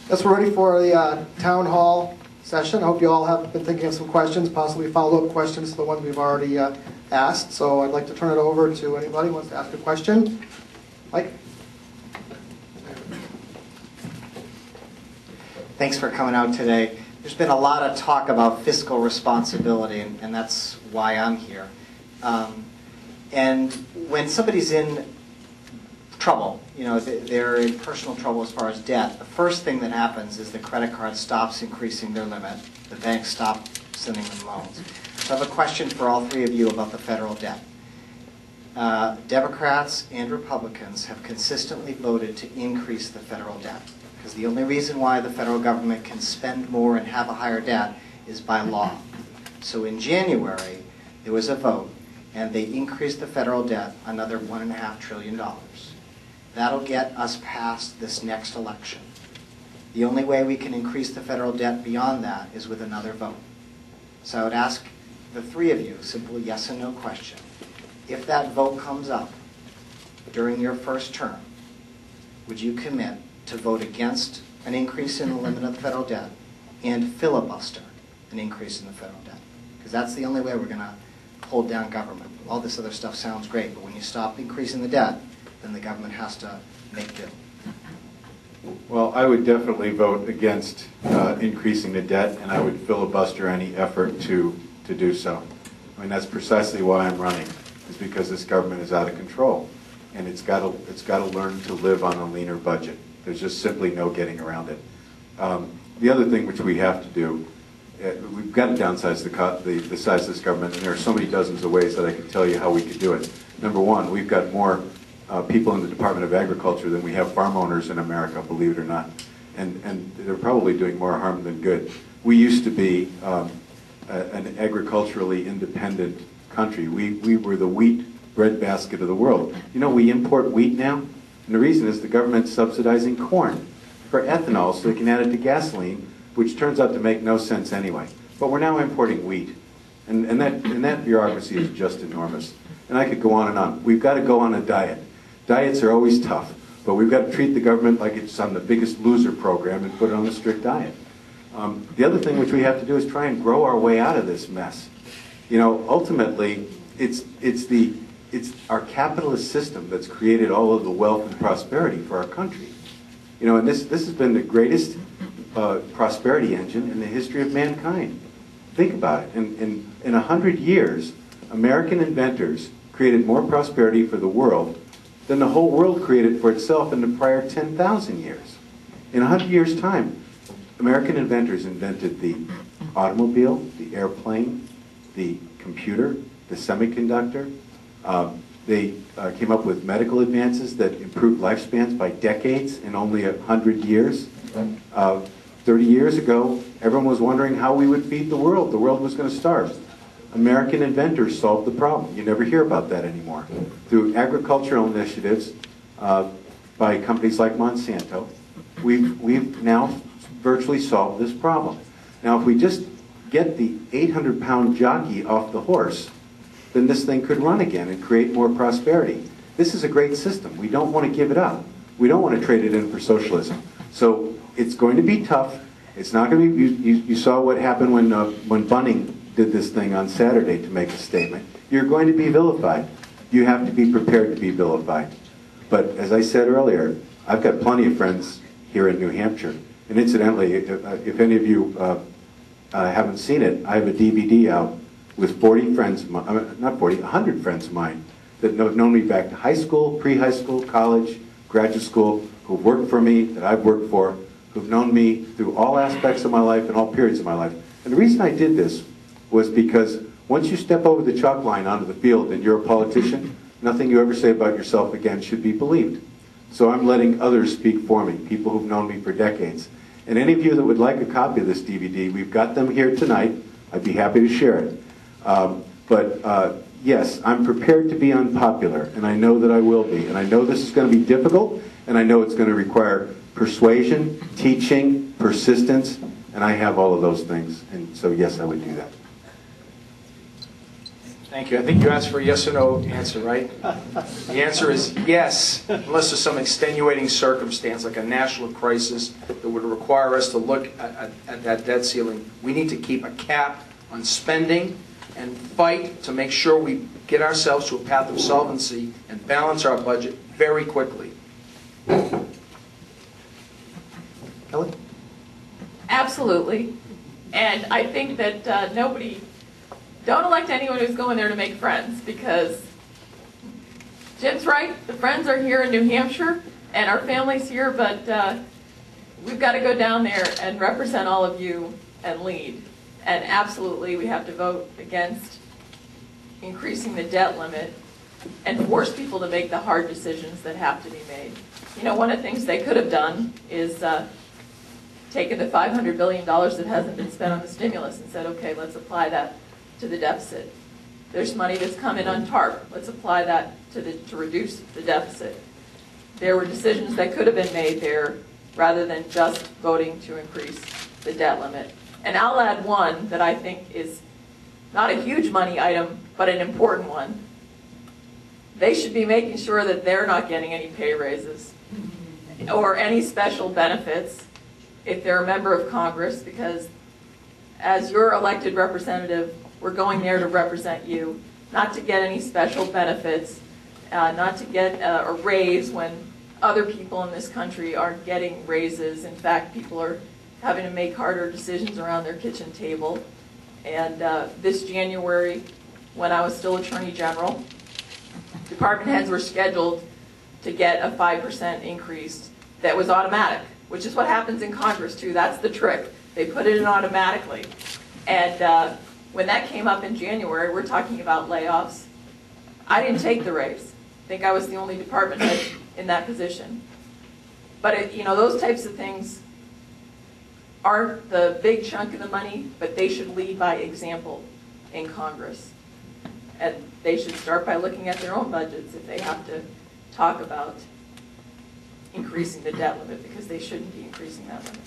Guess we're ready for the town hall session. I hope you all have been thinking of some questions, possibly follow-up questions to the ones we've already asked. So I'd like to turn it over to anybody who wants to ask a question. Mike? Thanks for coming out today. There's been a lot of talk about fiscal responsibility, and that's why I'm here. And when somebody's in trouble, you know, they're in personal trouble as far as debt, the first thing that happens is the credit card stops increasing their limit. The banks stop sending them loans. So I have a question for all three of you about the federal debt. Democrats and Republicans have consistently voted to increase the federal debt, because the only reason why the federal government can spend more and have a higher debt is by law. So in January, there was a vote, and they increased the federal debt another $1.5 trillion. That'll get us past this next election. The only way we can increase the federal debt beyond that is with another vote. So I would ask the three of you a simple yes and no question. If that vote comes up during your first term, would you commit to vote against an increase in the limit of the federal debt and filibuster an increase in the federal debt? Because that's the only way we're going to hold down government. All this other stuff sounds great, but when you stop increasing the debt, then the government has to make do. Well, I would definitely vote against increasing the debt, and I would filibuster any effort to do so. I mean, that's precisely why I'm running, is because this government is out of control, and it's got to learn to live on a leaner budget. There's just simply no getting around it. The other thing which we have to do, we've got to downsize the size of this government, and there are so many dozens of ways that I could tell you how we could do it. Number one, we've got more people in the Department of Agriculture than we have farm owners in America, believe it or not. And they're probably doing more harm than good. We used to be an agriculturally independent country. We were the wheat breadbasket of the world. You know, we import wheat now, and the reason is the government's subsidizing corn for ethanol so they can add it to gasoline, which turns out to make no sense anyway. But we're now importing wheat, and that bureaucracy is just enormous. And I could go on and on. We've got to go on a diet. Diets are always tough, but we've got to treat the government like it's on the Biggest Loser program and put it on a strict diet. The other thing which we have to do is try and grow our way out of this mess. You know, ultimately, it's our capitalist system that's created all of the wealth and prosperity for our country. You know, and this has been the greatest prosperity engine in the history of mankind. Think about it. In 100 years, American inventors created more prosperity for the world than the whole world created for itself in the prior 10,000 years. In 100 years' time, American inventors invented the automobile, the airplane, the computer, the semiconductor. They came up with medical advances that improved lifespans by decades in only 100 years. 30 years ago, everyone was wondering how we would feed the world. The world was going to starve. American inventors solved the problem. You never hear about that anymore. Through agricultural initiatives by companies like Monsanto, we've now virtually solved this problem. Now, if we just get the 800-pound jockey off the horse, then this thing could run again and create more prosperity. This is a great system. We don't want to give it up. We don't want to trade it in for socialism. So it's going to be tough. It's not going to be. You saw what happened when Bunning did this thing on Saturday to make a statement. You're going to be vilified. You have to be prepared to be vilified. But as I said earlier, I've got plenty of friends here in New Hampshire. And incidentally, if any of you haven't seen it, I have a DVD out with 40 friends of mine, not 40, 100 friends of mine that have known me back to high school, pre-high school, college, graduate school, who've worked for me, that I've worked for, who've known me through all aspects of my life and all periods of my life. And the reason I did this was because once you step over the chalk line onto the field and you're a politician, nothing you ever say about yourself again should be believed. So I'm letting others speak for me, people who've known me for decades. And any of you that would like a copy of this DVD, we've got them here tonight. I'd be happy to share it. Yes, I'm prepared to be unpopular, and I know that I will be. And I know this is going to be difficult, and I know it's going to require persuasion, teaching, persistence, and I have all of those things. And so, yes, I would do that. Thank you. I think you asked for a yes or no answer, right? The answer is yes, unless there's some extenuating circumstance, like a national crisis that would require us to look at that debt ceiling. We need to keep a cap on spending and fight to make sure we get ourselves to a path of solvency and balance our budget very quickly. Kelly? Absolutely. And I think that don't elect anyone who's going there to make friends, because Jim's right, the friends are here in New Hampshire and our family's here, but we've got to go down there and represent all of you and lead. And absolutely, we have to vote against increasing the debt limit and force people to make the hard decisions that have to be made. You know, one of the things they could have done is taken the $500 billion that hasn't been spent on the stimulus and said, okay, let's apply that to the deficit. There's money that's come in on TARP. Let's apply that to reduce the deficit. There were decisions that could have been made there rather than just voting to increase the debt limit. And I'll add one that I think is not a huge money item, but an important one. They should be making sure that they're not getting any pay raises or any special benefits if they're a member of Congress, because as your elected representative, we're going there to represent you, not to get any special benefits, not to get a raise when other people in this country aren't getting raises. In fact, people are having to make harder decisions around their kitchen table. And this January, when I was still Attorney General, department heads were scheduled to get a 5% increase that was automatic, which is what happens in Congress too. That's the trick. They put it in automatically. And when that came up in January, we're talking about layoffs. I didn't take the raise. I think I was the only department head in that position. But you know, those types of things aren't the big chunk of the money, but they should lead by example in Congress. And they should start by looking at their own budgets if they have to talk about increasing the debt limit, because they shouldn't be increasing that limit.